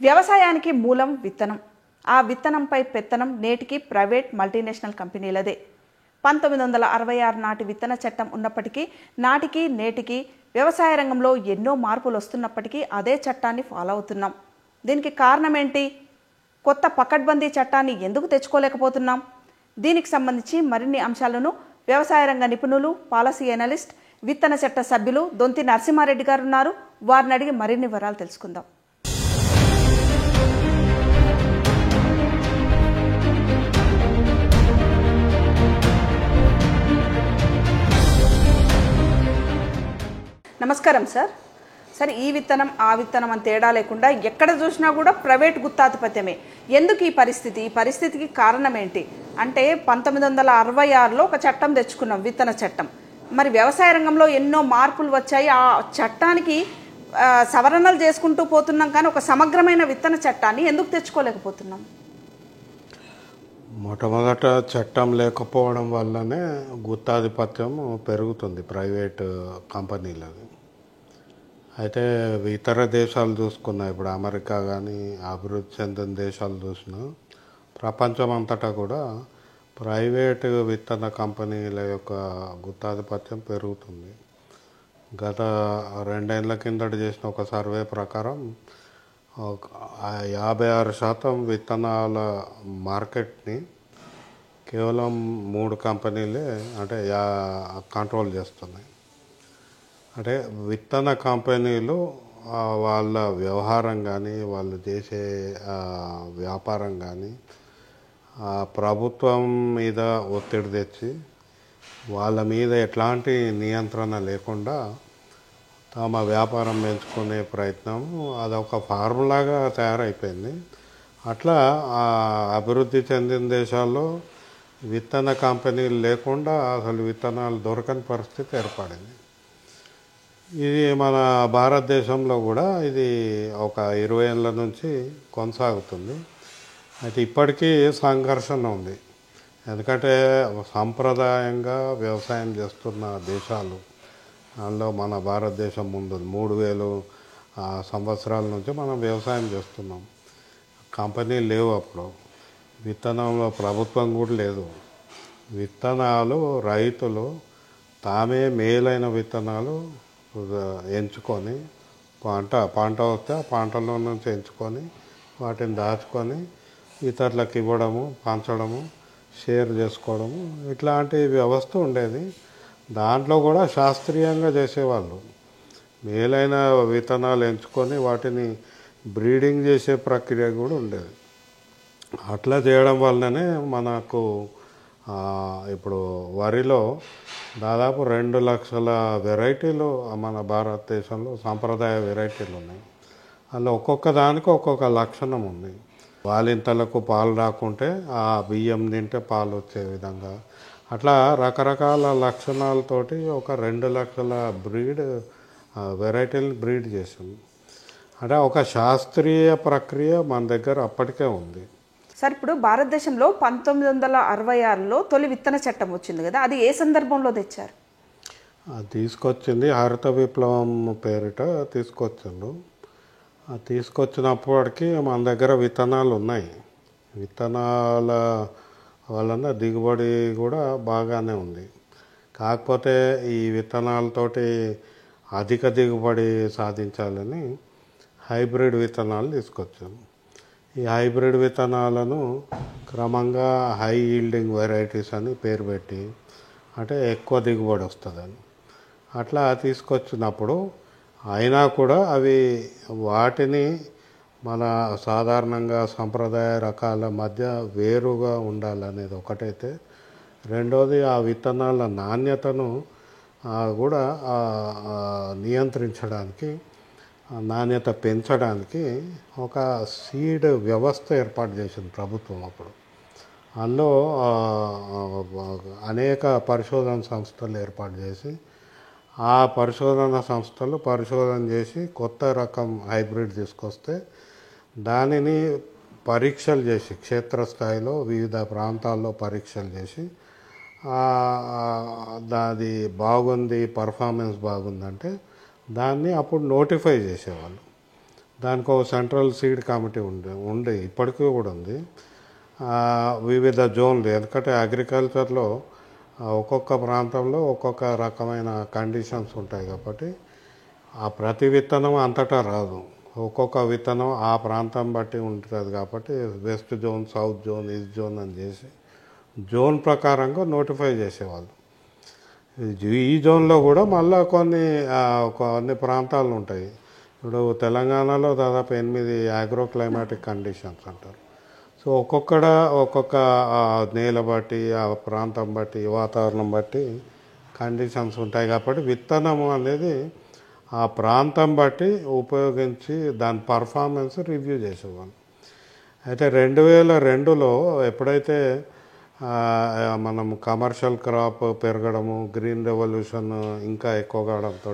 వ్యవసాయానికి మూలం విత్తనం. ఆ విత్తనంపై పెత్తనం నేటికి ప్రైవేట్ మల్టీనేషనల్ కంపెనీలదే. 1966 నాటి విత్తన చట్టం ఉన్నప్పటికీ నాటికి నేటికి వ్యవసాయ రంగంలో ఎన్నో మార్పులు వస్తున్నప్పటికీ అదే చట్టాన్ని ఫాలో అవుతున్నాం. దీనికి కారణం ఏంటి? కొత్త పకడ్బందీ చట్టాన్ని ఎందుకు తెచ్చుకోలేకపోతున్నాం? దీనికి సంబంధించి మరిన్ని అంశాలను వ్యవసాయ రంగ నిపుణులు, పాలసీ ఎనలిస్ట్, విత్తన చట్ట సభ్యులు దొంతి నరసింహారెడ్డి గారు ఉన్నారు. వారిని అడిగి మరిన్ని వివరాలు తెలుసుకుందాం. నమస్కారం సార్. సరే, ఈ విత్తనం ఆ విత్తనం అని తేడా లేకుండా ఎక్కడ చూసినా కూడా ప్రైవేట్ గుత్తాధిపత్యమే. ఎందుకు ఈ పరిస్థితి? ఈ పరిస్థితికి కారణం ఏంటి అంటే 1966లో ఒక చట్టం తెచ్చుకున్నాం, విత్తన చట్టం. మరి వ్యవసాయ రంగంలో ఎన్నో మార్పులు వచ్చాయి. ఆ చట్టానికి సవరణలు చేసుకుంటూ పోతున్నాం, కానీ ఒక సమగ్రమైన విత్తన చట్టాన్ని ఎందుకు తెచ్చుకోలేకపోతున్నాం? మొట్టమొదట చట్టం లేకపోవడం వల్లనే గుత్తాధిపత్యం పెరుగుతుంది ప్రైవేటు కంపెనీలది. అయితే ఇతర దేశాలు చూసుకున్నా, ఇప్పుడు అమెరికా కానీ అభివృద్ధి చెందిన దేశాలు చూసినా ప్రపంచం అంతటా కూడా ప్రైవేటు విత్తన కంపెనీల యొక్క గుత్తాధిపత్యం పెరుగుతుంది. గత 2 ఏళ్ల కిందట చేసిన ఒక సర్వే ప్రకారం 56% విత్తనాల మార్కెట్ని కేవలం 3 కంపెనీలే అంటే కంట్రోల్ చేస్తున్నాయి. అంటే విత్తన కంపెనీలు వాళ్ళ వ్యవహారం కానీ వాళ్ళు చేసే వ్యాపారం కానీ ప్రభుత్వం మీద ఒత్తిడి తెచ్చి వాళ్ళ మీద ఎట్లాంటి నియంత్రణ లేకుండా తమ వ్యాపారం పెంచుకునే ప్రయత్నం అదొక ఫార్ములాగా తయారైపోయింది. అట్లా అభివృద్ధి చెందిన దేశాల్లో విత్తన కంపెనీలు లేకుండా అసలు విత్తనాలు దొరకని పరిస్థితి ఏర్పడింది. ఇది మన భారతదేశంలో కూడా ఇది ఒక 20 ఏళ్ళ నుంచి కొనసాగుతుంది. అయితే ఇప్పటికీ సంఘర్షణ ఉంది. ఎందుకంటే సాంప్రదాయంగా వ్యవసాయం చేస్తున్న దేశాలు, అందులో మన భారతదేశం ముందు 3000 సంవత్సరాల నుంచి మనం వ్యవసాయం చేస్తున్నాం. కంపెనీలు లేవు, అప్పుడు విత్తనంలో ప్రభుత్వం కూడా లేదు. విత్తనాలు రైతులు తామే మేలైన విత్తనాలు ఎంచుకొని పంట వస్తే ఆ పంటలో నుంచి ఎంచుకొని వాటిని దాచుకొని ఇతరులకు ఇవ్వడము, పంచడము, షేర్ చేసుకోవడము, ఇట్లాంటి వ్యవస్థ ఉండేది. దాంట్లో కూడా శాస్త్రీయంగా చేసేవాళ్ళు. మేలైన విత్తనాలు ఎంచుకొని వాటిని బ్రీడింగ్ చేసే ప్రక్రియ కూడా ఉండేది. అట్లా చేయడం వల్లనే మనకు ఇప్పుడు వరిలో దాదాపు 2 లక్షల వెరైటీలు మన భారతదేశంలో సాంప్రదాయ వెరైటీలు ఉన్నాయి. అందులో ఒక్కొక్క దానికి ఒక్కొక్క లక్షణం ఉంది. వాలింతలకు పాలు రాకుంటే ఆ బియ్యం తింటే పాలు వచ్చే విధంగా అట్లా రకరకాల లక్షణాలతోటి ఒక 2 లక్షల వెరైటీలు బ్రీడ్ చేసింది. అంటే ఒక శాస్త్రీయ ప్రక్రియ మన దగ్గర అప్పటికే ఉంది. సార్, ఇప్పుడు భారతదేశంలో 1966లో తొలి విత్తన చట్టం వచ్చింది కదా, అది ఏ సందర్భంలో తెచ్చారు? తీసుకొచ్చింది హరిత విప్లవం పేరిట తీసుకొచ్చిండు. తీసుకొచ్చినప్పటికీ మన దగ్గర విత్తనాలు ఉన్నాయి. విత్తనాల వలన దిగుబడి కూడా బాగానే ఉంది. కాకపోతే ఈ విత్తనాలతోటి అధిక దిగుబడి సాధించాలని హైబ్రిడ్ విత్తనాలు తీసుకొచ్చాము. ఈ హైబ్రిడ్ విత్తనాలను క్రమంగా హై ఈల్డింగ్ వెరైటీస్ అని పేరు పెట్టి, అంటే ఎక్కువ దిగుబడి వస్తుందని అట్లా తీసుకొచ్చినప్పుడు అయినా కూడా అవి వాటిని మన సాధారణంగా సంప్రదాయ రకాల మధ్య వేరుగా ఉండాలనేది ఒకటైతే, రెండోది ఆ విత్తనాల నాణ్యతను కూడా నియంత్రించడానికి, నాణ్యత పెంచడానికి ఒక సీడ్ వ్యవస్థ ఏర్పాటు చేసింది ప్రభుత్వం అప్పుడు. అందులో అనేక పరిశోధన సంస్థలు ఏర్పాటు చేసి ఆ పరిశోధన సంస్థలు పరిశోధన చేసి కొత్త రకం హైబ్రిడ్ తీసుకొస్తే దానిని పరీక్షలు చేసి క్షేత్రస్థాయిలో వివిధ ప్రాంతాల్లో పరీక్షలు చేసి అది బాగుంది, పర్ఫార్మెన్స్ బాగుందంటే దాన్ని అప్పుడు నోటిఫై చేసేవాళ్ళు. దానికి ఒక సెంట్రల్ సీడ్ కమిటీ ఉండే ఇప్పటికీ కూడా ఉంది. వివిధ జోన్లు, ఎందుకంటే అగ్రికల్చర్లో ఒక్కొక్క ప్రాంతంలో ఒక్కొక్క రకమైన కండిషన్స్ ఉంటాయి కాబట్టి ఆ ప్రతి విత్తనం అంతటా రాదు. ఒక్కొక్క విత్తనం ఆ ప్రాంతం బట్టి ఉంటుంది కాబట్టి west zone, south zone, east zone అని చేసి జోన్ ప్రకారంగా నోటిఫై చేసేవాళ్ళు. ఈ జోన్లో కూడా మళ్ళీ కొన్ని ప్రాంతాలు ఉంటాయి. ఇప్పుడు తెలంగాణలో దాదాపు 8 అగ్రో క్లైమాటిక్ కండిషన్స్ అంటారు. సో ఒక్కొక్క నేల బట్టి, ఆ ప్రాంతం బట్టి, వాతావరణం బట్టి కండిషన్స్ ఉంటాయి కాబట్టి విత్తనము అనేది ఆ ప్రాంతం బట్టి ఉపయోగించి దాని పర్ఫార్మెన్స్ రివ్యూ చేసేవాళ్ళు. అయితే 2002లో ఎప్పుడైతే మనం కమర్షియల్ క్రాప్ పెరగడము, గ్రీన్ రెవల్యూషన్ ఇంకా ఎక్కువ కావడంతో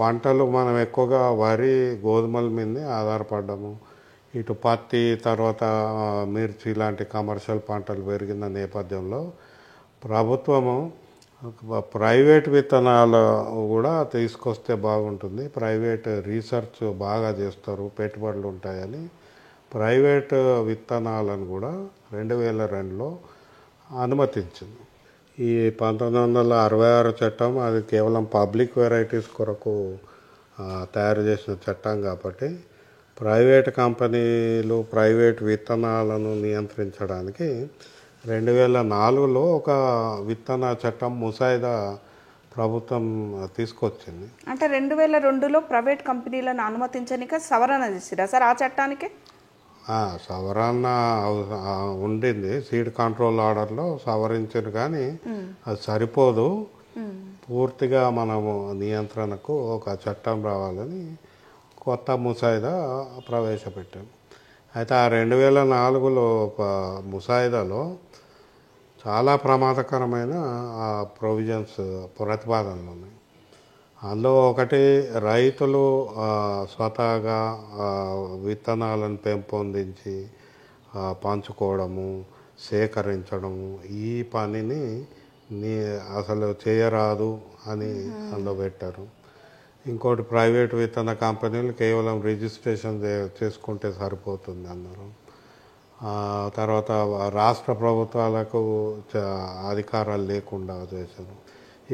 పంటలు మనం ఎక్కువగా వరి, గోధుమల మీదనే ఆధారపడ్డాము. ఇటు పత్తి, తర్వాత మిర్చి లాంటి కమర్షియల్ పంటలు పెరిగిన నేపథ్యంలో ప్రభుత్వము ప్రైవేట్ విత్తనాలు కూడా తీసుకొస్తే బాగుంటుంది, ప్రైవేట్ రీసెర్చ్ బాగా చేస్తారు, పెట్టుబడులు ఉంటాయని ప్రైవేట్ విత్తనాలను కూడా 2002లో అనుమతించింది. ఈ 1966 చట్టం అది కేవలం పబ్లిక్ వెరైటీస్ కొరకు తయారు చేసిన చట్టం కాబట్టి ప్రైవేట్ కంపెనీలు ప్రైవేట్ విత్తనాలను నియంత్రించడానికి 2004లో ఒక విత్తన చట్టం ముసాయిదా ప్రభుత్వం తీసుకొచ్చింది. అంటే 2002లో ప్రైవేట్ కంపెనీలను అనుమతించనిక సవరణ చేసిరా సార్ ఆ చట్టానికి? సవరణ ఉండింది, సీడ్ కంట్రోల్ ఆర్డర్లో సవరించారు, కానీ అది సరిపోదు. పూర్తిగా మనము నియంత్రణకు ఒక చట్టం రావాలని కొత్త ముసాయిదా ప్రవేశపెట్టాం. అయితే ఆ 2004లో ముసాయిదాలో చాలా ప్రమాదకరమైన ప్రొవిజన్స్, ప్రతిపాదనలు ఉన్నాయి. అందులో ఒకటి, రైతులు స్వతహాగా విత్తనాలను పెంపొందించి పంచుకోవడము, సేకరించడము, ఈ పనిని అసలు చేయరాదు అని అందులో పెట్టారు. ఇంకోటి, ప్రైవేట్ విత్తన కంపెనీలు కేవలం రిజిస్ట్రేషన్ చేసుకుంటే సరిపోతుంది అన్నారు. తర్వాత రాష్ట్ర ప్రభుత్వాలకు అధికారాలు లేకుండా చేశారు.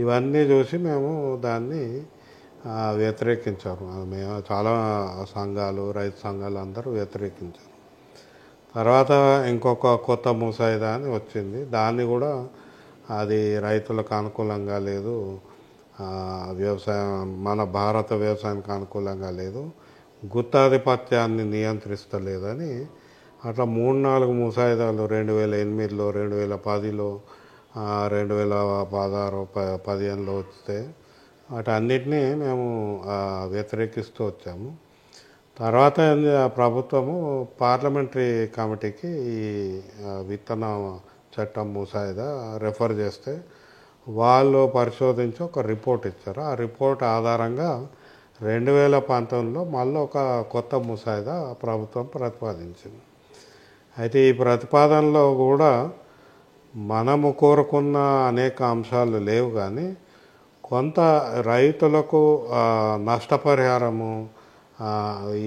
ఇవన్నీ చూసి మేము దాన్ని వ్యతిరేకించారు. మేము చాలా సంఘాలు, రైతు సంఘాలు అందరూ వ్యతిరేకించారు. తర్వాత ఇంకొక కొత్త ముసాయిదా అని వచ్చింది. దాన్ని కూడా అది రైతులకు అనుకూలంగా లేదు, మన భారత వ్యవసాయానికి అనుకూలంగా లేదు, గుత్తాధిపత్యాన్ని నియంత్రిస్తలేదని అట్లా 3-4 ముసాయిదాలు 2008లో, 2010లో, 2016, 2015లో వస్తే వాటన్నిటినీ మేము వ్యతిరేకిస్తూ వచ్చాము. తర్వాత ప్రభుత్వము పార్లమెంటరీ కమిటీకి ఈ విత్తన చట్టం ముసాయిదా రెఫర్ చేస్తే వాళ్ళు పరిశోధించి ఒక రిపోర్ట్ ఇచ్చారు. ఆ రిపోర్ట్ ఆధారంగా 2019లో మళ్ళీ ఒక కొత్త ముసాయిదా ప్రభుత్వం ప్రతిపాదించింది. అయితే ఈ ప్రతిపాదనలో కూడా మనము కోరుకున్న అనేక అంశాలు లేవు, కానీ కొంత రైతులకు నష్టపరిహారము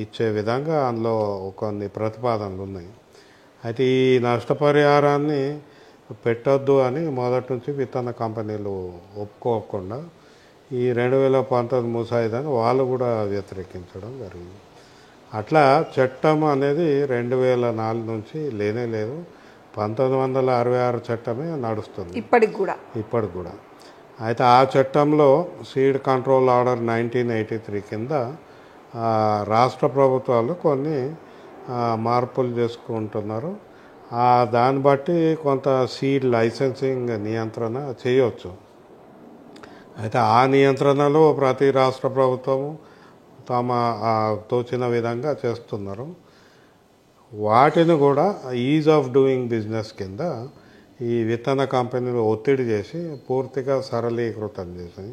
ఇచ్చే విధంగా అందులో కొన్ని ప్రతిపాదనలు ఉన్నాయి. అయితే ఈ నష్టపరిహారాన్ని పెట్టొద్దు అని మొదటి నుంచి విత్తన కంపెనీలు ఒప్పుకోకుండా ఈ 2019 ముసాయిదాన్ని వాళ్ళు కూడా వ్యతిరేకించడం జరిగింది. అట్లా చట్టం అనేది 2004 నుంచి లేనే లేదు. 1966 చట్టమే నడుస్తుంది ఇప్పటికి కూడా. అయితే ఆ చట్టంలో సీడ్ కంట్రోల్ ఆర్డర్ 1983 కింద రాష్ట్ర ప్రభుత్వాలు కొన్ని మార్పులు చేసుకుంటున్నారు. దాన్ని బట్టి కొంత సీడ్ లైసెన్సింగ్ నియంత్రణ చేయవచ్చు. అయితే ఆ నియంత్రణలో ప్రతి రాష్ట్ర ప్రభుత్వము తమ తోచిన విధంగా చేస్తున్నారు. వాటిని కూడా ఈజ్ ఆఫ్ డూయింగ్ బిజినెస్ కింద ఈ విత్తన కంపెనీలు ఒత్తిడి చేసి పూర్తిగా సరళీకృతం చేసి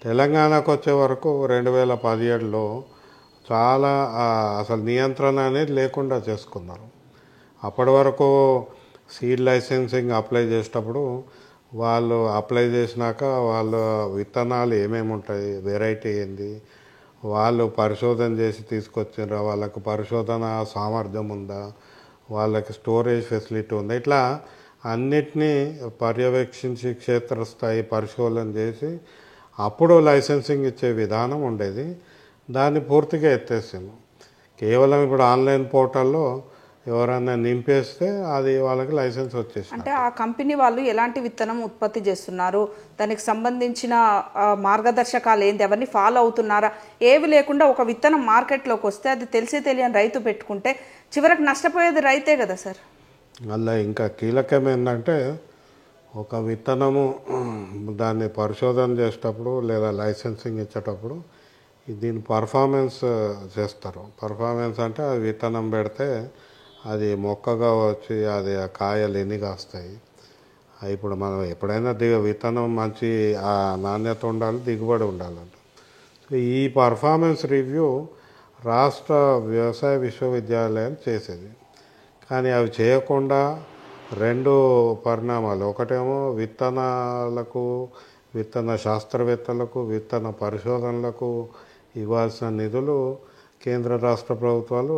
తెలంగాణకు వచ్చే వరకు 2017లో చాలా అసలు నియంత్రణ అనేది లేకుండా చేసుకున్నారు. అప్పటి వరకు సీడ్ లైసెన్సింగ్ అప్లై చేసేటప్పుడు వాళ్ళు అప్లై చేసినాక వాళ్ళ విత్తనాలు ఏమేమి ఉంటాయి, వెరైటీ ఏంది, వాళ్ళు పరిశోధన చేసి తీసుకొచ్చిండ్రా, వాళ్ళకు పరిశోధన సామర్థ్యం ఉందా, వాళ్ళకి స్టోరేజ్ ఫెసిలిటీ ఉందా, ఇట్లా అన్నిటినీ పర్యవేక్షించి క్షేత్రస్థాయి పరిశోధన చేసి అప్పుడు లైసెన్సింగ్ ఇచ్చే విధానం ఉండేది. దాన్ని పూర్తిగా ఎత్తేసాము. కేవలం ఇప్పుడు ఆన్లైన్ పోర్టల్లో ఎవరైనా నింపేస్తే అది వాళ్ళకి లైసెన్స్ వచ్చేసి. అంటే ఆ కంపెనీ వాళ్ళు ఎలాంటి విత్తనం ఉత్పత్తి చేస్తున్నారు, దానికి సంబంధించిన మార్గదర్శకాలు ఏంటి, అవన్నీ ఫాలో అవుతున్నారా, ఏవి లేకుండా ఒక విత్తనం మార్కెట్లోకి వస్తే అది తెలియని రైతు పెట్టుకుంటే చివరికి నష్టపోయేది రైతే కదా సార్. అలా ఇంకా కీలకం ఏంటంటే ఒక విత్తనము దాన్ని పరిశోధన చేసేటప్పుడు లేదా లైసెన్సింగ్ ఇచ్చేటప్పుడు దీని పర్ఫార్మెన్స్ చేస్తారు. పర్ఫార్మెన్స్ అంటే ఆ విత్తనం పెడితే అది మొక్కగా వచ్చి అది ఆ కాయలు ఎన్ని కాస్తాయి. ఇప్పుడు మనం ఎప్పుడైనా విత్తనం మంచి ఆ నాణ్యత ఉండాలి, దిగుబడి ఉండాలంట. ఈ పర్ఫార్మెన్స్ రివ్యూ రాష్ట్ర వ్యవసాయ విశ్వవిద్యాలయం చేసేది. కానీ అవి చేయకుండా రెండు పరిణామాలు, ఒకటేమో విత్తనాలకు, విత్తన శాస్త్రవేత్తలకు, విత్తన పరిశోధనలకు ఇవ్వాల్సిన నిధులు కేంద్ర రాష్ట్ర ప్రభుత్వాలు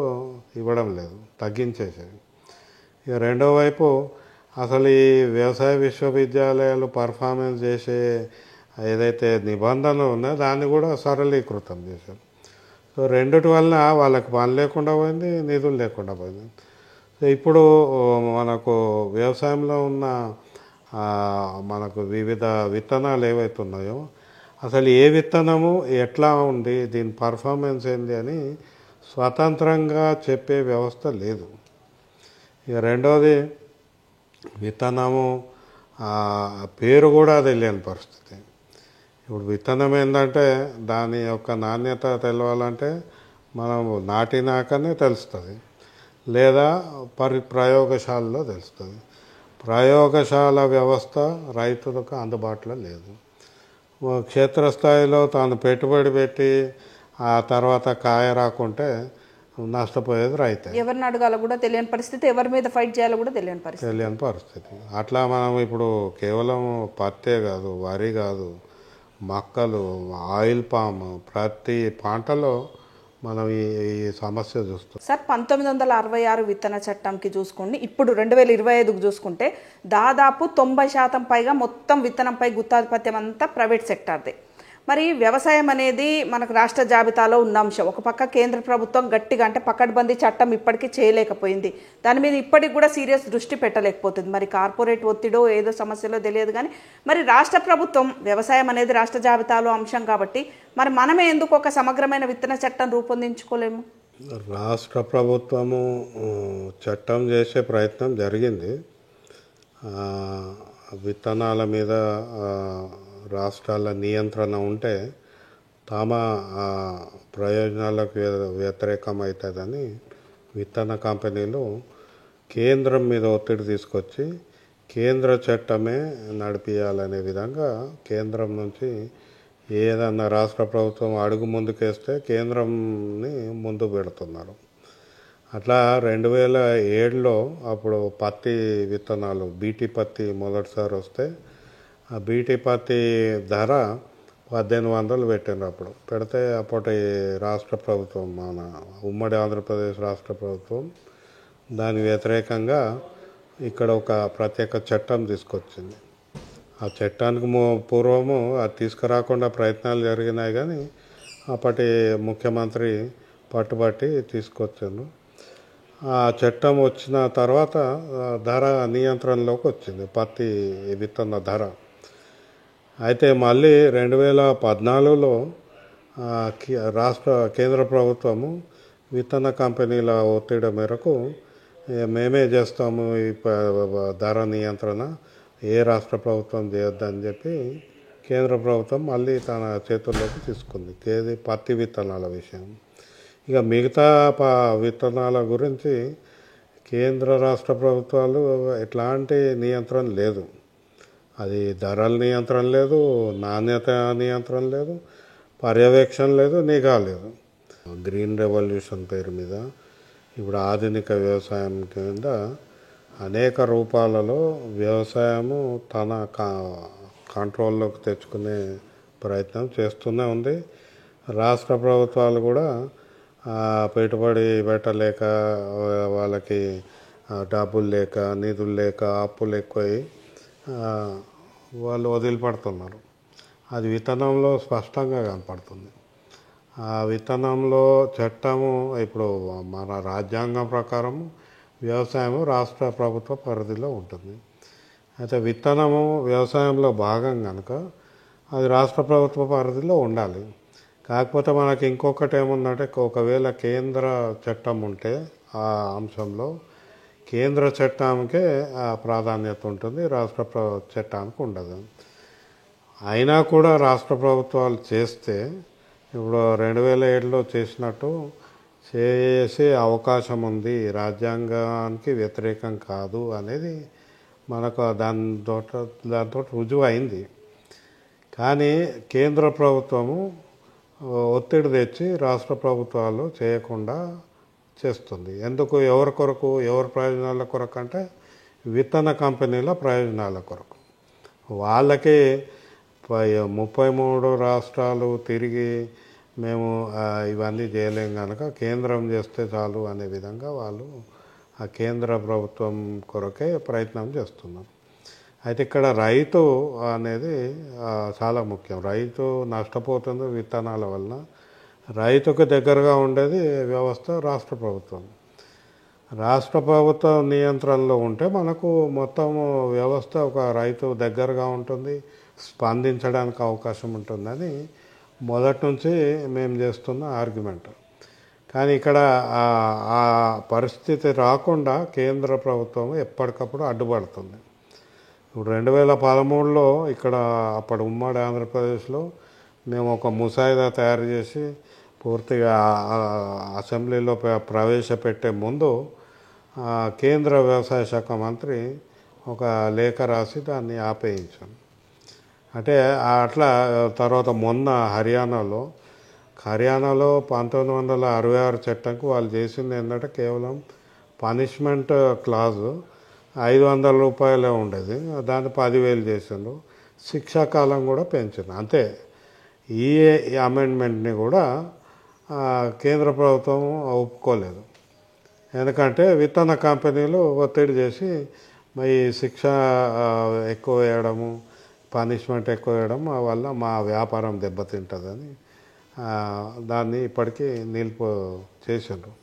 ఇవ్వడం లేదు, తగ్గించేసేవి. ఇక రెండో వైపు అసలు ఈ వ్యవసాయ విశ్వవిద్యాలయాలు పర్ఫార్మెన్స్ చేసే ఏదైతే నిబంధనలు ఉన్నాయో దాన్ని కూడా సరళీకృతం చేశారు. సో రెండిటి వలన వాళ్ళకి పని లేకుండా పోయింది, నిధులు లేకుండా పోయింది. సో ఇప్పుడు మనకు వ్యవసాయంలో ఉన్న మనకు వివిధ విత్తనాలు ఏవైతే ఉన్నాయో అసలు ఏ విత్తనము ఎట్లా ఉంది, దీని పర్ఫార్మెన్స్ ఏంది అని స్వతంత్రంగా చెప్పే వ్యవస్థ లేదు. ఇక రెండోది విత్తనము పేరు కూడా తెలియని పరిస్థితి. ఇప్పుడు విత్తనం ఏంటంటే దాని యొక్క నాణ్యత తెలవాలంటే మనం నాటినాకనే తెలుస్తుంది, లేదా ప్రయోగశాలలో తెలుస్తుంది. ప్రయోగశాల వ్యవస్థ రైతులకు అందుబాటులో లేదు. క్షేత్రస్థాయిలో తాను పెట్టుబడి పెట్టి ఆ తర్వాత కాయ రాకుంటే నష్టపోయేది రైతే. ఎవరిని అడగాలో కూడా తెలియని పరిస్థితి, ఎవరి మీద ఫైట్ చేయాలో కూడా తెలియని పరిస్థితి. అట్లా మనం ఇప్పుడు కేవలం పత్తే కాదు, వరి కాదు, మొక్కలు, ఆయిల్ పామ్, ప్రతి పంటలో మనం ఈ సమస్య చూస్తాం సార్. 1966 విత్తన చట్టంకి చూసుకోండి, ఇప్పుడు 2025కు చూసుకుంటే దాదాపు 90% పైగా మొత్తం విత్తనంపై గుత్తాధిపత్యం అంతా ప్రైవేట్ సెక్టార్దే. మరి వ్యవసాయం అనేది మనకు రాష్ట్ర జాబితాలో ఉన్న అంశం. ఒక పక్క కేంద్ర ప్రభుత్వం గట్టిగా అంటే పకడ్బందీ చట్టం ఇప్పటికీ చేయలేకపోయింది, దాని మీద ఇప్పటికి కూడా సీరియస్ దృష్టి పెట్టలేకపోతుంది. మరి కార్పొరేట్ ఒత్తిడో ఏదో సమస్యలో తెలియదు కానీ మరి రాష్ట్ర ప్రభుత్వం వ్యవసాయం అనేది రాష్ట్ర జాబితాలో అంశం కాబట్టి మరి మనమే ఎందుకు ఒక సమగ్రమైన విత్తన చట్టం రూపొందించుకోలేము? రాష్ట్ర ప్రభుత్వము చట్టం చేసే ప్రయత్నం జరిగింది. విత్తనాల మీద రాష్ట్రాల నియంత్రణ ఉంటే తమ ప్రయోజనాలకు వ్యతిరేకమవుతుందని విత్తన కంపెనీలు కేంద్రం మీద ఒత్తిడి తీసుకొచ్చి కేంద్ర చట్టమే నడిపించాలనే విధంగా కేంద్రం నుంచి ఏదన్నా రాష్ట్ర ప్రభుత్వం అడుగు ముందుకేస్తే కేంద్రంని ముందు పెడుతున్నారు. అట్లా 2007లో అప్పుడు పత్తి విత్తనాలు బీటీ పత్తి మొదటిసారి వస్తే ఆ బీటీ పత్తి ధర 1800 పెట్టిండ్రు. అప్పుడు పెడితే అప్పటి రాష్ట్ర ప్రభుత్వం, మన ఉమ్మడి ఆంధ్రప్రదేశ్ రాష్ట్ర ప్రభుత్వం దాని వ్యతిరేకంగా ఇక్కడ ఒక ప్రత్యేక చట్టం తీసుకొచ్చింది. ఆ చట్టానికి పూర్వము అది తీసుకురాకుండా ప్రయత్నాలు జరిగినాయి కానీ అప్పటి ముఖ్యమంత్రి పట్టుబట్టి తీసుకొచ్చాను. ఆ చట్టం వచ్చిన తర్వాత ధర నియంత్రణలోకి వచ్చింది, పత్తి విత్తన ధర. అయితే మళ్ళీ 2014లో కేంద్ర ప్రభుత్వము విత్తన కంపెనీల ఒత్తిడి మేరకు మేమే చేస్తాము ఈ ధర నియంత్రణ, ఏ రాష్ట్ర ప్రభుత్వం చేయొద్దని చెప్పి కేంద్ర ప్రభుత్వం మళ్ళీ తన చేతుల్లోకి తీసుకుంది, ఏది పత్తి విత్తనాల విషయం. ఇక మిగతా విత్తనాల గురించి కేంద్ర రాష్ట్ర ప్రభుత్వాలు ఎట్లాంటి నియంత్రణ లేదు. అది ధరల నియంత్రణ లేదు, నాణ్యత నియంత్రణ లేదు, పర్యవేక్షణ లేదు, నిఘా లేదు. గ్రీన్ రెవల్యూషన్ పేరు మీద ఇప్పుడు ఆధునిక వ్యవసాయం కింద అనేక రూపాలలో వ్యవసాయము తన కంట్రోల్లోకి తెచ్చుకునే ప్రయత్నం చేస్తూనే ఉంది. రాష్ట్ర ప్రభుత్వాలు కూడా పెట్టుబడి పెట్టలేక వాళ్ళకి డబ్బులు లేక నిధులు లేక అప్పులు ఎక్కువై వాళ్ళు వదిలిపడుతున్నారు. అది విత్తనంలో స్పష్టంగా కనపడుతుంది. ఆ విత్తనంలో చట్టము ఇప్పుడు మన రాజ్యాంగం ప్రకారం వ్యవసాయము రాష్ట్ర ప్రభుత్వ పరిధిలో ఉంటుంది. అయితే విత్తనము వ్యవసాయంలో భాగం కనుక అది రాష్ట్ర ప్రభుత్వ పరిధిలో ఉండాలి. కాకపోతే మనకి ఇంకొకటి ఏముందంటే, ఒకవేళ కేంద్ర చట్టం ఉంటే ఆ అంశంలో కేంద్ర చట్టానికే ప్రాధాన్యత ఉంటుంది, రాష్ట్ర చట్టానికి ఉండదు. అయినా కూడా రాష్ట్ర ప్రభుత్వాలు చేస్తే ఇప్పుడు 2007లో చేసినట్టు చేసే అవకాశం ఉంది, రాజ్యాంగానికి వ్యతిరేకం కాదు అనేది మనకు దాంతో రుజువు అయింది. కానీ కేంద్ర ప్రభుత్వము ఒత్తిడి తెచ్చి రాష్ట్ర ప్రభుత్వాలు చేయకుండా చేస్తుంది. ఎందుకు? ఎవరి కొరకు, ఎవరి ప్రయోజనాల కొరకు అంటే విత్తన కంపెనీల ప్రయోజనాల కొరకు. వాళ్ళకి 33 రాష్ట్రాలు తిరిగి మేము ఇవన్నీ చేయలేం కనుక కేంద్రం చేస్తే చాలు అనే విధంగా వాళ్ళు ఆ కేంద్ర ప్రభుత్వం కొరకే ప్రయత్నం చేస్తున్నారు. అయితే ఇక్కడ రైతు అనేది చాలా ముఖ్యం. రైతు నష్టపోతుంది విత్తనాల వలన. రైతుకు దగ్గరగా ఉండేది వ్యవస్థ రాష్ట్ర ప్రభుత్వం. రాష్ట్ర ప్రభుత్వ నియంత్రణలో ఉంటే మనకు మొత్తం వ్యవస్థ ఒక రైతు దగ్గరగా ఉంటుంది, స్పందించడానికి అవకాశం ఉంటుందని మొదటి నుంచి మేము చేస్తున్న ఆర్గ్యుమెంట్. కానీ ఇక్కడ ఆ పరిస్థితి రాకుండా కేంద్ర ప్రభుత్వం ఎప్పటికప్పుడు అడ్డుపడుతుంది. ఇప్పుడు 2013లో ఇక్కడ అప్పటి ఉమ్మడి ఆంధ్రప్రదేశ్లో మేము ఒక ముసాయిదా తయారు చేసి పూర్తిగా అసెంబ్లీలో ప్రవేశపెట్టే ముందు కేంద్ర వ్యవసాయ శాఖ మంత్రి ఒక లేఖ రాసి దాన్ని ఆపేయించాం. అంటే అట్లా తర్వాత మొన్న హర్యానాలో 1966 చట్టంకు వాళ్ళు చేసింది ఏంటంటే కేవలం పనిష్మెంట్ క్లాజు 500 రూపాయలే ఉండేది, దాన్ని 10,000 చేసిండు. శిక్షాకాలం కూడా పెంచింది. అంతే. ఈ అమెండ్మెంట్ని కూడా కేంద్ర ప్రభుత్వం ఒప్పుకోలేదు. ఎందుకంటే విత్తన కంపెనీలు ఒత్తిడి చేసి మరి శిక్ష ఎక్కువ వేయడము, పనిష్మెంట్ ఎక్కువ వేయడం వల్ల మా వ్యాపారం దెబ్బతింటుందని దాన్ని ఇప్పటికీ నిలుపు చేసిండ్రు.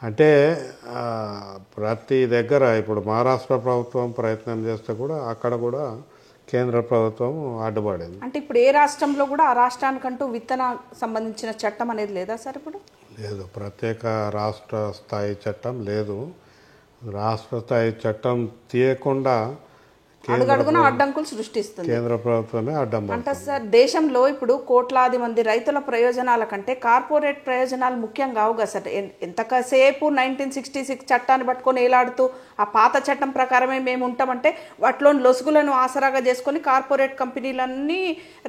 అంటే ప్రతి దగ్గర ఇప్పుడు మహారాష్ట్ర ప్రభుత్వం ప్రయత్నం చేస్తే కూడా అక్కడ కూడా కేంద్ర ప్రభుత్వం అడ్డుపడింది. అంటే ఇప్పుడు ఏ రాష్ట్రంలో కూడా ఆ రాష్ట్రానికంటూ విత్తన సంబంధించిన చట్టం అనేది లేదా సార్? ఇప్పుడు లేదు, ప్రత్యేక రాష్ట్ర స్థాయి చట్టం లేదు. రాష్ట్ర స్థాయి చట్టం తీయకుండా అడుగడుగున అడ్డంకులు సృష్టిస్తుంది కేంద్ర ప్రభుత్వమే అడ్డం. అంటే సార్ దేశంలో ఇప్పుడు కోట్లాది మంది రైతుల ప్రయోజనాల కంటే కార్పొరేట్ ప్రయోజనాలు ముఖ్యం కావు కదా సార్? ఎంతసేపు 1966 చట్టాన్ని పట్టుకొని ఏలాడుతూ ఆ పాత చట్టం ప్రకారమే మేము ఉంటామంటే వాటిలోని లొసుగులను ఆసరాగా చేసుకొని కార్పొరేట్ కంపెనీలన్నీ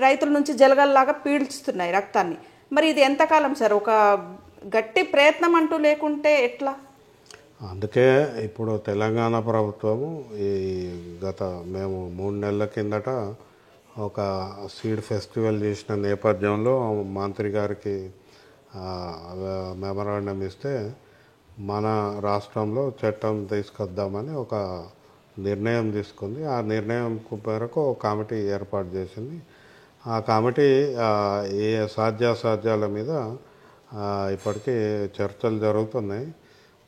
రైతుల నుంచి జలగల్లాగా పీల్చుతున్నాయి రక్తాన్ని. మరి ఇది ఎంతకాలం సార్? ఒక గట్టి ప్రయత్నం అంటూ లేకుంటే ఎట్లా? అందుకే ఇప్పుడు తెలంగాణ ప్రభుత్వము మేము 3 నెలల కిందట ఒక సీడ్ ఫెస్టివల్ చేసిన నేపథ్యంలో మంత్రి గారికి మెమరాండం ఇస్తే మన రాష్ట్రంలో చట్టం తీసుకొద్దామని ఒక నిర్ణయం తీసుకుంది. ఆ నిర్ణయం మేరకు ఒక కమిటీ ఏర్పాటు చేసింది. ఆ కమిటీ ఏ సాధ్యాసాధ్యాల మీద ఇప్పటికీ చర్చలు జరుగుతున్నాయి.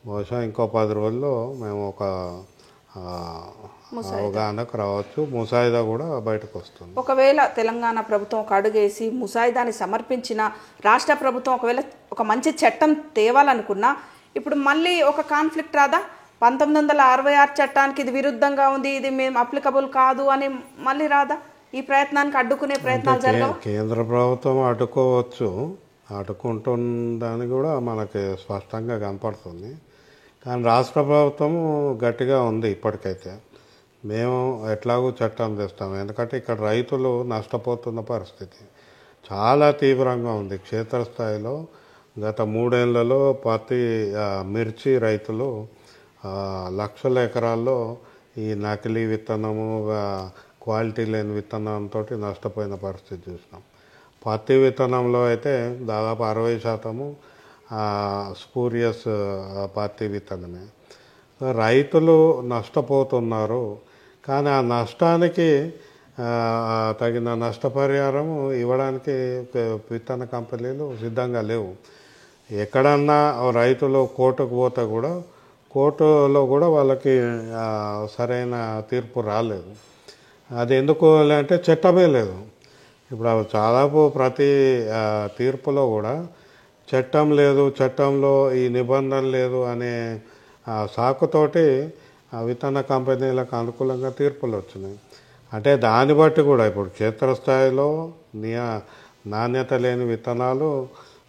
బహుశా ఇంకో 10 రోజుల్లో మేము ఒక అవగాహనకు రావచ్చు. ముసాయిదా కూడా బయటకు వస్తుంది. ఒకవేళ తెలంగాణ ప్రభుత్వం ఒక అడుగేసి ముసాయిదాని సమర్పించిన రాష్ట్ర ప్రభుత్వం ఒకవేళ ఒక మంచి చట్టం తేవాలనుకున్నా ఇప్పుడు మళ్ళీ ఒక కాన్ఫ్లిక్ట్ రాదా? 1966 చట్టానికి ఇది విరుద్ధంగా ఉంది, ఇది మేము అప్లికబుల్ కాదు అని మళ్ళీ రాదా? ఈ ప్రయత్నానికి అడ్డుకునే ప్రయత్నాలు జరగవు? కేంద్ర ప్రభుత్వం అడ్డుకోవచ్చు, అడ్డుకుంటుందని కూడా మనకి స్పష్టంగా కనపడుతుంది. కానీ రాష్ట్ర ప్రభుత్వము గట్టిగా ఉంది. ఇప్పటికైతే మేము ఎట్లాగూ చట్టం తెస్తాం. ఎందుకంటే ఇక్కడ రైతులు నష్టపోతున్న పరిస్థితి చాలా తీవ్రంగా ఉంది. క్షేత్రస్థాయిలో గత 3 ఏళ్లలో మిర్చి రైతులు లక్షల ఎకరాల్లో ఈ నకిలీ విత్తనము, క్వాలిటీ లేని విత్తనంతో నష్టపోయిన పరిస్థితి చూసినాం. పత్తి విత్తనంలో అయితే దాదాపు 60% స్పూరియస్ పత్తి విత్తనమే. రైతులు నష్టపోతున్నారు, కానీ ఆ నష్టానికి తగిన నష్టపరిహారం ఇవ్వడానికి విత్తన కంపెనీలు సిద్ధంగా లేవు. ఎక్కడన్నా రైతులు కోర్టుకు పోతే కూడా కోర్టులో కూడా వాళ్ళకి సరైన తీర్పు రాలేదు. అది ఎందుకు అంటే చట్టమే లేదు. ఇప్పుడు దాదాపు ప్రతి తీర్పులో కూడా చట్టం లేదు, చట్టంలో ఈ నిబంధన లేదు అనే సాకుతోటి విత్తన కంపెనీలకు అనుకూలంగా తీర్పులు వచ్చినాయి. అంటే దాన్ని బట్టి కూడా ఇప్పుడు క్షేత్రస్థాయిలో నాణ్యత లేని విత్తనాలు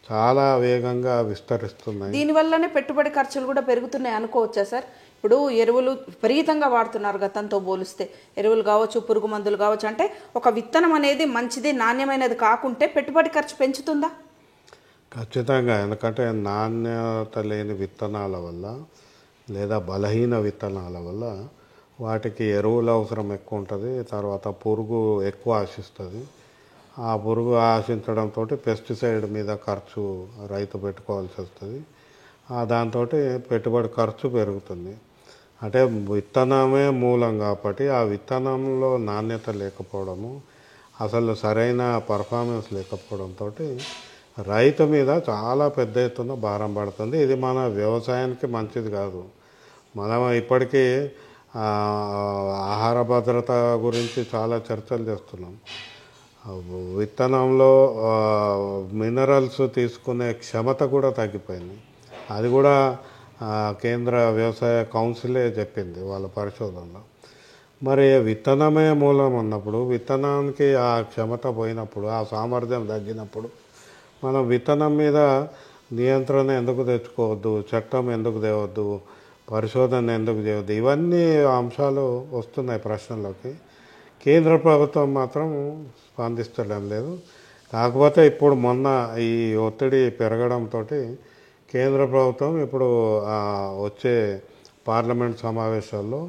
చాలా వేగంగా విస్తరిస్తున్నాయి. దీనివల్లనే పెట్టుబడి ఖర్చులు కూడా పెరుగుతున్నాయి అనుకోవచ్చా సార్? ఇప్పుడు ఎరువులు విపరీతంగా వాడుతున్నారు గతంతో పోలిస్తే. ఎరువులు కావచ్చు, పురుగు మందులు కావచ్చు. అంటే ఒక విత్తనం అనేది మంచిది, నాణ్యమైనది కాకుంటే పెట్టుబడి ఖర్చు పెంచుతుందా? ఖచ్చితంగా. ఎందుకంటే నాణ్యత లేని విత్తనాల వల్ల లేదా బలహీన విత్తనాల వల్ల వాటికి ఎరువుల అవసరం ఎక్కువ ఉంటుంది. తర్వాత పురుగు ఎక్కువ ఆశిస్తుంది. ఆ పురుగు ఆశించడంతో పెస్టిసైడ్ మీద ఖర్చు రైతు పెట్టుకోవాల్సి వస్తుంది. దాంతో పెట్టుబడి ఖర్చు పెరుగుతుంది. అంటే విత్తనమే మూలం కాబట్టి ఆ విత్తనంలో నాణ్యత లేకపోవడము, అసలు సరైన పర్ఫార్మెన్స్ లేకపోవడంతో రైతు మీద చాలా పెద్ద ఎత్తున భారం పడుతుంది. ఇది మన వ్యవసాయానికి మంచిది కాదు. మనం ఇప్పటికీ ఆహార భద్రత గురించి చాలా చర్చలు చేస్తున్నాం. విత్తనంలో మినరల్స్ తీసుకునే క్షమత కూడా తగ్గిపోయింది. అది కూడా కేంద్ర వ్యవసాయ కౌన్సిలే చెప్పింది వాళ్ళ పరిశోధనలో. మరి విత్తనమే మూలం ఉన్నప్పుడు, విత్తనానికి ఆ క్షమత పోయినప్పుడు, ఆ సామర్థ్యం తగ్గినప్పుడు మనం విత్తనం మీద నియంత్రణ ఎందుకు తెచ్చుకోవద్దు, చట్టం ఎందుకు తేవద్దు, పరిశోధన ఎందుకు చేయవద్దు? ఇవన్నీ అంశాలు వస్తున్నాయి ప్రశ్నలోకి. కేంద్ర ప్రభుత్వం మాత్రం స్పందిస్తడం లేదు. కాకపోతే ఇప్పుడు మొన్న ఈ ఒత్తిడి పెరగడంతో కేంద్ర ప్రభుత్వం ఇప్పుడు వచ్చే పార్లమెంట్ సమావేశాల్లో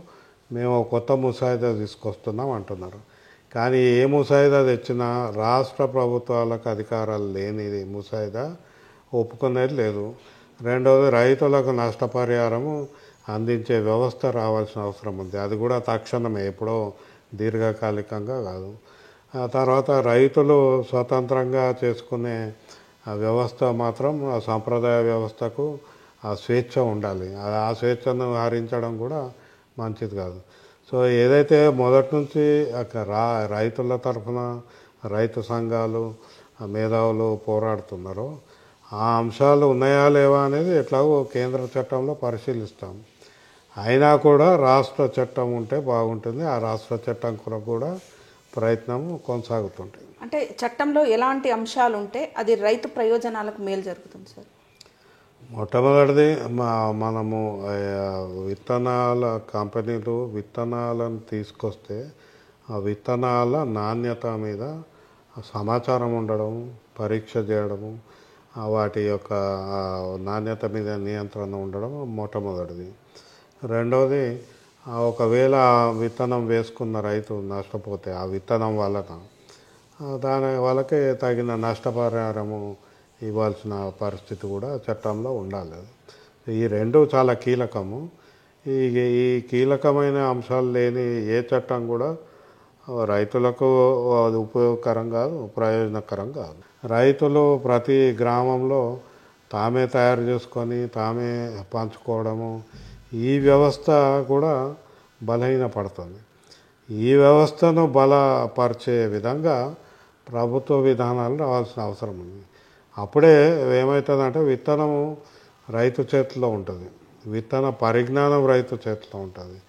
మేము కొత్త ముసాయిదా తీసుకొస్తున్నాం అంటున్నారు. కానీ ఏ ముసాయిదా తెచ్చినా రాష్ట్ర ప్రభుత్వాలకు అధికారాలు లేనిది ముసాయిదా ఒప్పుకునేది లేదు. రెండవది, రైతులకు నష్టపరిహారము అందించే వ్యవస్థ రావాల్సిన అవసరం ఉంది. అది కూడా తక్షణమే, ఎప్పుడో దీర్ఘకాలికంగా కాదు. ఆ తర్వాత రైతులు స్వతంత్రంగా చేసుకునే వ్యవస్థ మాత్రం ఆ సాంప్రదాయ వ్యవస్థకు ఆ స్వేచ్ఛ ఉండాలి. ఆ స్వేచ్ఛను హరించడం కూడా మంచిది కాదు. సో ఏదైతే మొదటి నుంచి రైతుల తరఫున రైతు సంఘాలు, మేధావులు పోరాడుతున్నారో ఆ అంశాలు ఉన్నాయా లేవా అనేది ఎట్లాగో కేంద్ర చట్టంలో పరిశీలిస్తాం. అయినా కూడా రాష్ట్ర చట్టం ఉంటే బాగుంటుంది. ఆ రాష్ట్ర చట్టం కొరకు కూడా ప్రయత్నం కొనసాగుతుంటుంది. అంటే చట్టంలో ఎలాంటి అంశాలు ఉంటే అది రైతు ప్రయోజనాలకు మేలు జరుగుతుంది సార్? మొట్టమొదటిది మనము విత్తనాల కంపెనీలు విత్తనాలను తీసుకొస్తే ఆ విత్తనాల నాణ్యత మీద సమాచారం ఉండడం, పరీక్ష చేయడము, వాటి యొక్క నాణ్యత మీద నియంత్రణ ఉండడం మొట్టమొదటిది. రెండవది, ఒకవేళ విత్తనం వేసుకున్న రైతు నష్టపోతే ఆ విత్తనం వలన వాళ్ళకి తగిన నష్టపరిహారము ఇవ్వాల్సిన పరిస్థితి కూడా చట్టంలో ఉండాలి. ఈ రెండు చాలా కీలకము. ఈ కీలకమైన అంశాలు లేని ఏ చట్టం కూడా రైతులకు అది ఉపయోగకరం కాదు, ప్రయోజనకరం కాదు. రైతులు ప్రతి గ్రామంలో తామే తయారు చేసుకొని తామే పంచుకోవడము, ఈ వ్యవస్థ కూడా బలహీనపడుతుంది. ఈ వ్యవస్థను బలపరిచే విధంగా ప్రభుత్వ విధానాలు రావాల్సిన అవసరం ఉంది. అప్పుడే ఏమవుతుందంటే విత్తనము రైతు చేతిలో ఉంటుంది, విత్తన పరిజ్ఞానం రైతు చేతిలో ఉంటుంది,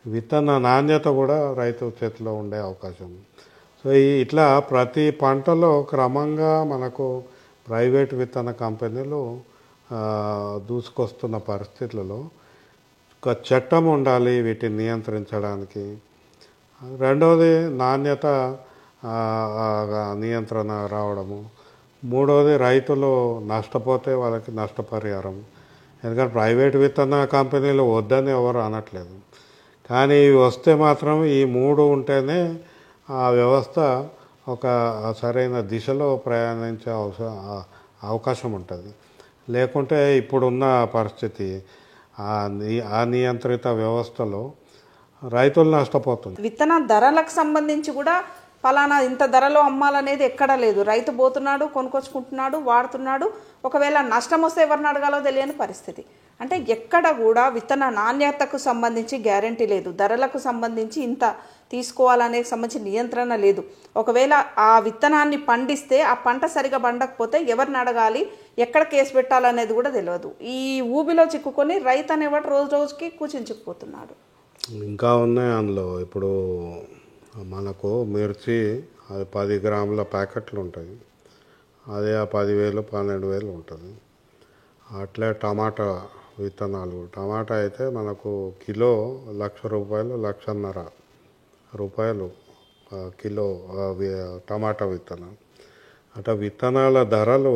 విత్తన నాణ్యత కూడా రైతు చేతిలో ఉండే అవకాశం ఉంది. సో ఇట్లా ప్రతి పంటలో క్రమంగా మనకు ప్రైవేట్ విత్తన కంపెనీలు దూసుకొస్తున్న పరిస్థితులలో ఒక చట్టం ఉండాలి వీటిని నియంత్రించడానికి. రెండవది, నాణ్యత నియంత్రణ రావడము. మూడవది, రైతులు నష్టపోతే వాళ్ళకి నష్టపరిహారం. ఎందుకంటే ప్రైవేట్ విత్తన కంపెనీలు వద్దని ఎవరు అనట్లేదు, కానీ ఇవి వస్తే మాత్రం ఈ మూడు ఉంటేనే ఆ వ్యవస్థ ఒక సరైన దిశలో ప్రయాణించే అవకాశం ఉంటుంది. లేకుంటే ఇప్పుడున్న పరిస్థితి అనియంత్రిత వ్యవస్థలో రైతులు నష్టపోతుంది. విత్తన ధరలకు సంబంధించి కూడా ఫలానా ఇంత ధరలో అమ్మాలనేది ఎక్కడా లేదు. రైతు పోతున్నాడు, కొనుక్కొచ్చుకుంటున్నాడు, వాడుతున్నాడు. ఒకవేళ నష్టం వస్తే ఎవరిని అడగాలో తెలియని పరిస్థితి. అంటే ఎక్కడ కూడా విత్తన నాణ్యతకు సంబంధించి గ్యారంటీ లేదు, ధరలకు సంబంధించి ఇంత తీసుకోవాలనే సంబంధించి నియంత్రణ లేదు. ఒకవేళ ఆ విత్తనాన్ని పండిస్తే ఆ పంట సరిగా పండకపోతే ఎవరిని అడగాలి, ఎక్కడ కేసు పెట్టాలనేది కూడా తెలియదు. ఈ ఊబిలో చిక్కుకొని రైతు అనేవాడు రోజు రోజుకి కూర్చుంచుకుపోతున్నాడు. ఇంకా ఉన్నాయి అందులో. ఇప్పుడు మనకు మిర్చి అది 10 గ్రాముల ప్యాకెట్లు ఉంటాయి, అదే 10,000 12,000 ఉంటుంది. అట్లే టమాటా విత్తనాలు, టమాటా అయితే మనకు కిలో ₹1,00,000 ₹1,50,000 కిలో టమాటా విత్తనం. అట్లా విత్తనాల ధరలు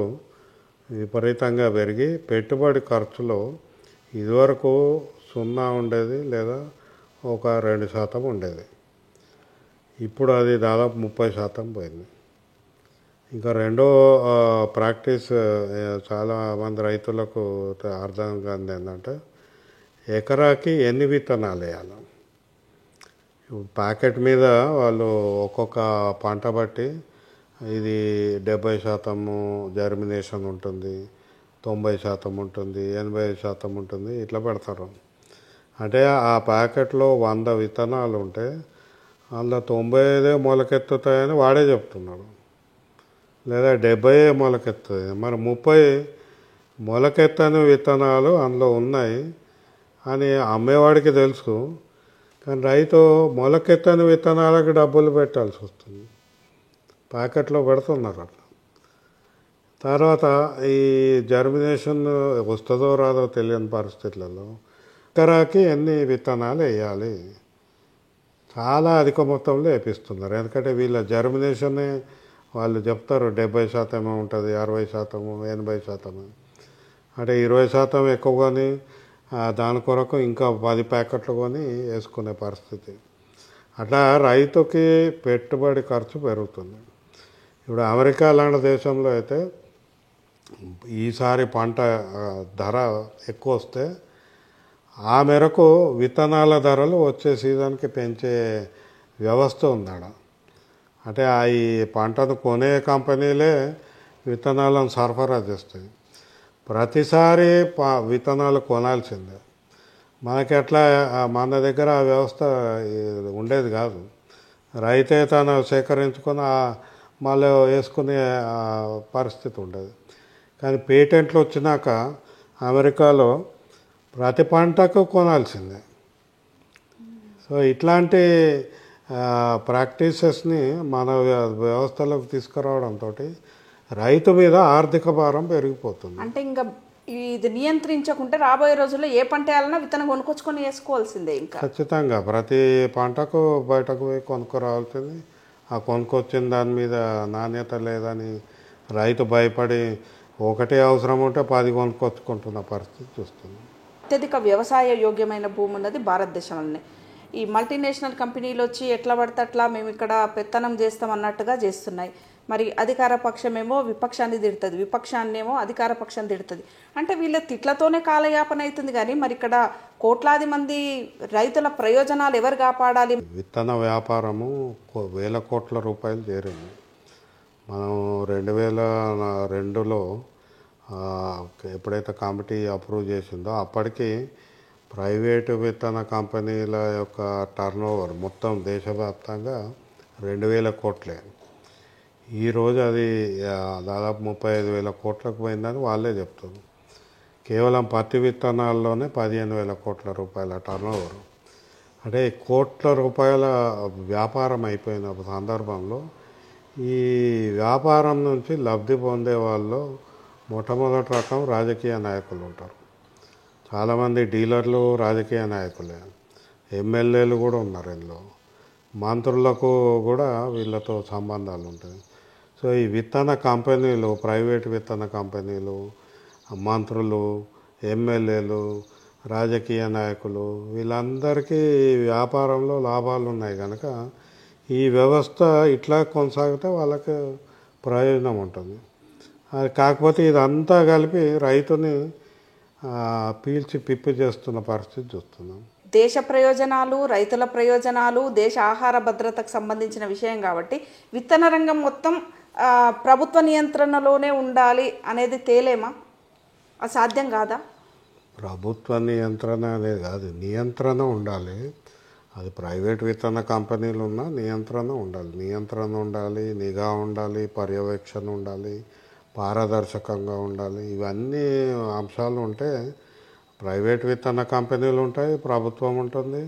విపరీతంగా పెరిగి పెట్టుబడి ఖర్చులో ఇదివరకు 0 ఉండేది, లేదా ఒక 2% ఉండేది. ఇప్పుడు అది దాదాపు 30% పోయింది. ఇంకా రెండో ప్రాక్టీస్ చాలామంది రైతులకు అర్థం కాదు ఏంటంటే ఎకరాకి ఎన్ని విత్తనాలు వేయాలి. ప్యాకెట్ మీద వాళ్ళు ఒక్కొక్క పంట బట్టి ఇది 70% జర్మినేషన్ ఉంటుంది, 90% ఉంటుంది, 85% ఉంటుంది, ఇట్లా పెడతారు. అంటే ఆ ప్యాకెట్లో 100 విత్తనాలు ఉంటే అందులో 95 మొలకెత్తుతాయని వాడే చెప్తున్నాడు, లేదా 70 మొలకెత్తుంది. మరి 30 మొలకెత్తని విత్తనాలు అందులో ఉన్నాయి అని అమ్మేవాడికి తెలుసు, కానీ రైతు మొలకెత్తని విత్తనాలకు డబ్బులు పెట్టాల్సి వస్తుంది. ప్యాకెట్లో పెడుతున్నారు అట్లా. తర్వాత ఈ జర్మినేషన్ వస్తుందో రాదో తెలియని పరిస్థితులలో ఎకరాకి ఎన్ని విత్తనాలు వేయాలి చాలా అధిక మొత్తంలో వేపిస్తున్నారు. ఎందుకంటే వీళ్ళ జర్మినేషనే వాళ్ళు చెప్తారు 70% ఉంటుంది, 60%, 80%. అంటే 20% ఎక్కువ కొని దాని కొరకు ఇంకా 10 ప్యాకెట్లు కొని వేసుకునే పరిస్థితి. అట్లా రైతుకి పెట్టుబడి ఖర్చు పెరుగుతుంది. ఇప్పుడు అమెరికా లాంటి దేశంలో అయితే ఈసారి పంట ధర ఎక్కువ వస్తే ఆ మేరకు విత్తనాల ధరలు వచ్చే సీజన్కి పెంచే వ్యవస్థ ఉందాడ. అంటే ఈ పంటను కొనే కంపెనీలే విత్తనాలను సరఫరా చేస్తాయి. ప్రతిసారి విత్తనాలు కొనాల్సిందే. మనకి ఎట్లా మన దగ్గర ఆ వ్యవస్థ ఉండేది కాదు. రైతే తను సేకరించుకొని మళ్ళీ వేసుకునే పరిస్థితి ఉండేది. కానీ పేటెంట్లు వచ్చినాక అమెరికాలో ప్రతి పంటకు కొనాల్సిందే. సో ఇట్లాంటి ప్రాక్టీసెస్ని మన వ్యవస్థలోకి తీసుకురావడంతో రైతు మీద ఆర్థిక భారం పెరిగిపోతుంది. అంటే ఇంకా ఇది నియంత్రించకుంటే రాబోయే రోజుల్లో ఏ పంట వేయాలన్నా విత్తనం కొనుక్కొచ్చుకొని వేసుకోవాల్సిందే. ఇంకా ఖచ్చితంగా ప్రతి పంటకు బయటకు పోయి కొనుక్కోరావాల్సింది. ఆ కొనుక్కొచ్చిన దాని మీద నాణ్యత లేదని రైతు భయపడి ఒకటే అవసరం ఉంటే 10 కొనుక్కొచ్చుకుంటున్న పరిస్థితి చూస్తుంది. అత్యధిక వ్యవసాయ యోగ్యమైన భూమి ఉన్నది భారతదేశంలోనే. ఈ మల్టీనేషనల్ కంపెనీలు వచ్చి ఎట్లా పడితే అట్లా మేము ఇక్కడ పెత్తనం చేస్తాం అన్నట్టుగా చేస్తున్నాయి. మరి అధికార పక్షమేమో విపక్షాన్ని తిడుతుంది, విపక్షాన్నేమో అధికార పక్షం తిడుతుంది. అంటే వీళ్ళ తిట్లతోనే కాలయాపన అవుతుంది. కానీ మరి ఇక్కడ కోట్లాది మంది రైతుల ప్రయోజనాలు ఎవరు కాపాడాలి? విత్తన వ్యాపారము వేల కోట్ల రూపాయలు చేరింది. మనం 2002లో ఎప్పుడైతే కమిటీ అప్రూవ్ చేసిందో అప్పటికి ప్రైవేటు విత్తన కంపెనీల యొక్క టర్నోవర్ మొత్తం దేశవ్యాప్తంగా 2,000 కోట్లే. ఈరోజు అది దాదాపు 35,000 కోట్లకు పోయిందని వాళ్ళే చెప్తారు. కేవలం పత్తి విత్తనాల్లోనే 15,000 కోట్ల రూపాయల టర్నోవర్. అంటే కోట్ల రూపాయల వ్యాపారం అయిపోయిన సందర్భంలో ఈ వ్యాపారం నుంచి లబ్ధి పొందే వాళ్ళు మొట్టమొదటి రకం రాజకీయ నాయకులు ఉంటారు. చాలామంది డీలర్లు రాజకీయ నాయకులే, ఎమ్మెల్యేలు కూడా ఉన్నారు ఇందులో, మంత్రులకు కూడా వీళ్ళతో సంబంధాలు ఉంటాయి. సో ఈ విత్తన కంపెనీలు, ప్రైవేట్ విత్తన కంపెనీలు, మంత్రులు, ఎమ్మెల్యేలు, రాజకీయ నాయకులు వీళ్ళందరికీ వ్యాపారంలో లాభాలు ఉన్నాయి కనుక ఈ వ్యవస్థ ఇట్లా కొనసాగితే వాళ్ళకి ప్రయోజనం ఉంటుంది. అది కాకపోతే ఇదంతా కలిపి రైతుని పీల్చి పిప్పి చేస్తున్న పరిస్థితి చూస్తున్నాం. దేశ ప్రయోజనాలు, రైతుల ప్రయోజనాలు, దేశ ఆహార భద్రతకు సంబంధించిన విషయం కాబట్టి విత్తన రంగం మొత్తం ప్రభుత్వ నియంత్రణలోనే ఉండాలి అనేది తేలేమా? అసాధ్యం కాదా? ప్రభుత్వ నియంత్రణ అనేది కాదు, నియంత్రణ ఉండాలి. అది ప్రైవేట్ విత్తన కంపెనీలు ఉన్నా నియంత్రణ ఉండాలి, నిఘా ఉండాలి, పర్యవేక్షణ ఉండాలి, పారదర్శకంగా ఉండాలి. ఇవన్నీ అంశాలు ఉంటే ప్రైవేట్ విత్తన కంపెనీలు ఉంటాయి, ప్రభుత్వం ఉంటుంది,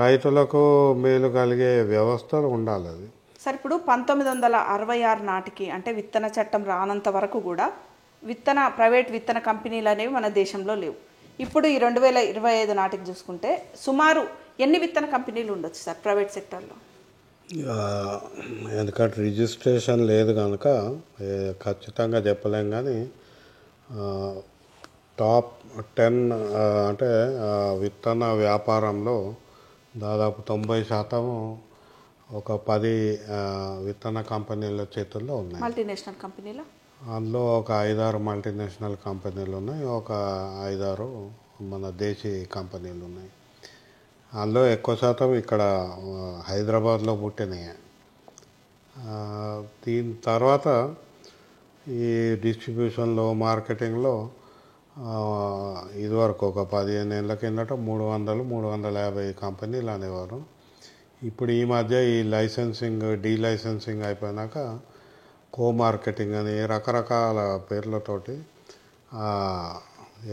రైతులకు మేలు కలిగే వ్యవస్థలు ఉండాలి. అది సరే, ఇప్పుడు 1966 నాటికి అంటే విత్తన చట్టం రానంత వరకు కూడా ప్రైవేట్ విత్తన కంపెనీలు అనేవి మన దేశంలో లేవు. ఇప్పుడు ఈ 2025 నాటికి చూసుకుంటే సుమారు ఎన్ని విత్తన కంపెనీలు ఉండొచ్చు సార్ ప్రైవేట్ సెక్టర్లో? ఎందుకంటే రిజిస్ట్రేషన్ లేదు కనుక ఖచ్చితంగా చెప్పలేం, కానీ టాప్ 10 అంటే విత్తన వ్యాపారంలో దాదాపు 90% ఒక 10 విత్తన కంపెనీల చేతుల్లో ఉన్నాయి. మల్టీనేషనల్ కంపెనీలు, అందులో ఒక 5-6 మల్టీనేషనల్ కంపెనీలు ఉన్నాయి, ఒక 5-6 మన దేశీ కంపెనీలు ఉన్నాయి. అందులో ఎక్కువ శాతం ఇక్కడ హైదరాబాద్లో పుట్టినాయి. దీని తర్వాత ఈ డిస్ట్రిబ్యూషన్లో, మార్కెటింగ్లో ఇదివరకు ఒక 15 ఏళ్ళ కిందట 300-350 కంపెనీలు అనేవారు. ఇప్పుడు ఈ మధ్య ఈ లైసెన్సింగ్, డీలైసెన్సింగ్ అయిపోయినాక కో మార్కెటింగ్ అని రకరకాల పేర్లతోటి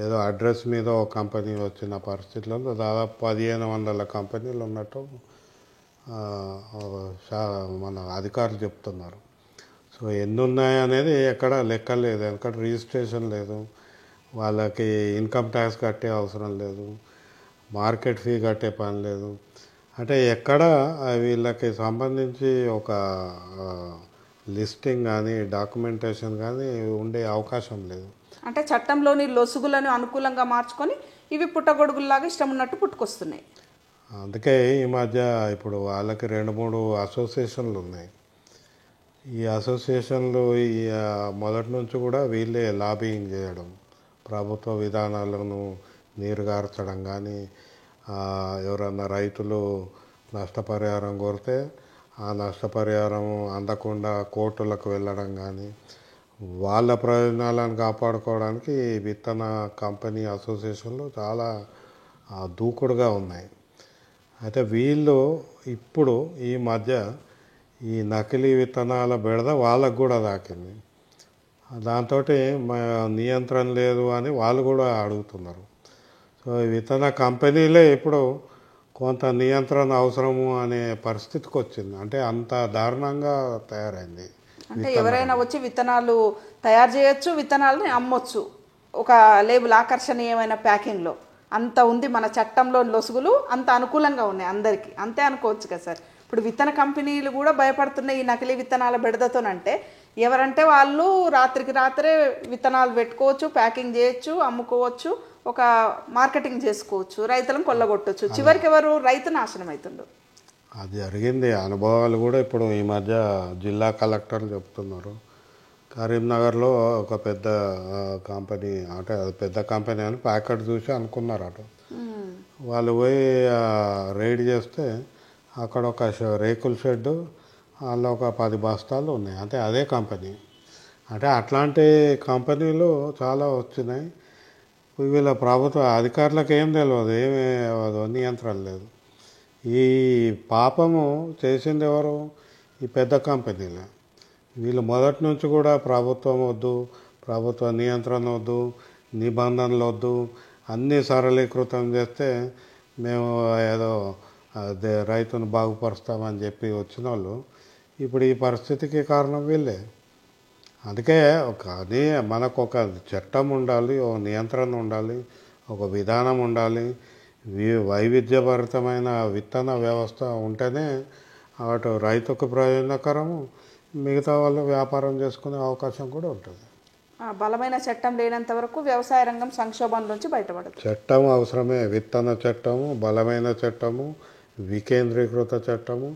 ఏదో అడ్రస్ మీద ఒక కంపెనీ వచ్చిన పరిస్థితులలో దాదాపు 1500 కంపెనీలు ఉన్నట్టు మన అధికారులు చెప్తున్నారు. సో ఎన్ని ఉన్నాయి అనేది ఎక్కడ లెక్క లేదు, ఎందుకంటే రిజిస్ట్రేషన్ లేదు, వాళ్ళకి ఇన్కమ్ ట్యాక్స్ కట్టే అవసరం లేదు, మార్కెట్ ఫీ కట్టే పని లేదు. అంటే ఎక్కడ వీళ్ళకి సంబంధించి ఒక లిస్టింగ్ కానీ డాక్యుమెంటేషన్ కానీ ఉండే అవకాశం లేదు. అంటే చట్టంలోని లొసుగులను అనుకూలంగా మార్చుకొని ఇవి పుట్టగొడుగుల్లాగా ఇష్టం ఉన్నట్టు పుట్టుకొస్తున్నాయి. అందుకే ఈ మధ్య ఇప్పుడు వాళ్ళకి 2-3 అసోసియేషన్లు ఉన్నాయి. ఈ అసోసియేషన్లు మొదటి నుంచి కూడా వీళ్ళే లాబింగ్ చేయడం, ప్రభుత్వ విధానాలను నీరుగార్చడం, కానీ ఎవరన్నా రైతులు నష్టపరిహారం కోరితే ఆ నష్టపరిహారం అందకుండా కోర్టులకు వెళ్ళడం, కానీ వాళ్ళ ప్రయోజనాలను కాపాడుకోవడానికి విత్తన కంపెనీ అసోసియేషన్లు చాలా దూకుడుగా ఉన్నాయి. అయితే వీళ్ళు ఇప్పుడు ఈ మధ్య ఈ నకిలీ విత్తనాల బెడద వాళ్ళకు కూడా తాకింది. దాంతో నియంత్రణ లేదు అని వాళ్ళు కూడా అడుగుతున్నారు. సో విత్తన కంపెనీలే ఇప్పుడు కొంత నియంత్రణ అవసరము అనే పరిస్థితికి వచ్చింది. అంటే అంత దారుణంగా తయారైంది. అంటే ఎవరైనా వచ్చి విత్తనాలు తయారు చేయొచ్చు, విత్తనాలని అమ్మొచ్చు, ఒక లేబుల్ ఆకర్షణీయమైన ప్యాకింగ్లో. అంత ఉంది మన చట్టంలో, లొసుగులు అంత అనుకూలంగా ఉన్నాయి అందరికీ, అంతే అనుకోవచ్చు కదా సార్. ఇప్పుడు విత్తన కంపెనీలు కూడా భయపడుతున్నాయి ఈ నకిలీ విత్తనాల బెడదతోనంటే. ఎవరంటే వాళ్ళు రాత్రికి రాత్రే విత్తనాలు పెట్టుకోవచ్చు, ప్యాకింగ్ చేయొచ్చు, అమ్ముకోవచ్చు, ఒక మార్కెటింగ్ చేసుకోవచ్చు, రైతులను కొల్లగొట్టవచ్చు. చివరికి ఎవరు? రైతు నాశనం అవుతుండు. అది జరిగింది. అనుభవాలు కూడా ఇప్పుడు ఈ మధ్య జిల్లా కలెక్టర్లు చెప్తున్నారు. కరీంనగర్లో ఒక పెద్ద కంపెనీ, అంటే అది పెద్ద కంపెనీ అని ప్యాకెట్ చూసి అనుకున్నారు అటు. వాళ్ళు పోయి రైడ్ చేస్తే అక్కడ ఒక రేకుల షెడ్డు, అందులో ఒక 10 బస్తాలు ఉన్నాయి. అంటే అదే కంపెనీ. అంటే అట్లాంటి కంపెనీలు చాలా వచ్చినాయి. వీళ్ళ ప్రభుత్వ అధికారులకు ఏం తెలియదు, ఏమీ నియంత్రణ లేదు. ఈ పాపము చేసింది ఎవరు? ఈ పెద్ద కంపెనీలే. వీళ్ళు మొదటి నుంచి కూడా ప్రభుత్వం వద్దు, ప్రభుత్వ నియంత్రణ వద్దు, నిబంధనలు వద్దు, అన్నీ సరళీకృతం చేస్తే మేము ఏదో రైతును బాగుపరుస్తామని చెప్పి వచ్చిన వాళ్ళు ఇప్పుడు ఈ పరిస్థితికి కారణం వీళ్ళే. అందుకే కానీ మనకు ఒక చట్టం ఉండాలి, ఒక నియంత్రణ ఉండాలి, ఒక విధానం ఉండాలి, వైవిధ్యభరితమైన విత్తన వ్యవస్థ ఉంటేనే అటు రైతుకు ప్రయోజనకరము, మిగతా వాళ్ళు వ్యాపారం చేసుకునే అవకాశం కూడా ఉంటుంది. బలమైన చట్టం లేనంత వరకు వ్యవసాయ రంగం సంక్షోభం నుంచి బయటపడదు. చట్టం అవసరమే. విత్తన చట్టము, బలమైన చట్టము, వికేంద్రీకృత చట్టము,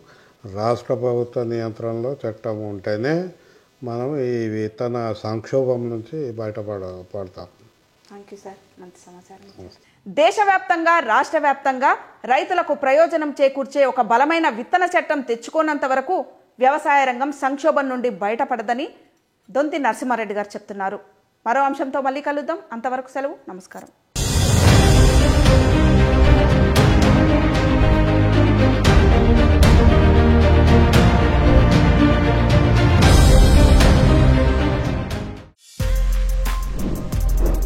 రాష్ట్ర ప్రభుత్వ నియంత్రణలో చట్టం ఉంటేనే మనం ఈ విత్తన సంక్షోభం నుంచి బయటపడతాం. థ్యాంక్ యూ సార్, మంచి సమాచారం. దేశవ్యాప్తంగా రాష్ట్ర వ్యాప్తంగా రైతులకు ప్రయోజనం చేకూర్చే ఒక బలమైన విత్తన చట్టం తెచ్చుకోనంత వరకు వ్యవసాయ రంగం సంక్షోభం నుండి బయటపడదని దొంతి నరసింహారెడ్డి గారు చెప్తున్నారు. మరో అంశంతో మళ్ళీ కలుద్దాం. అంతవరకు సెలవు, నమస్కారం.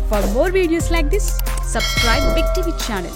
For more videos like this, subscribe Big TV channel.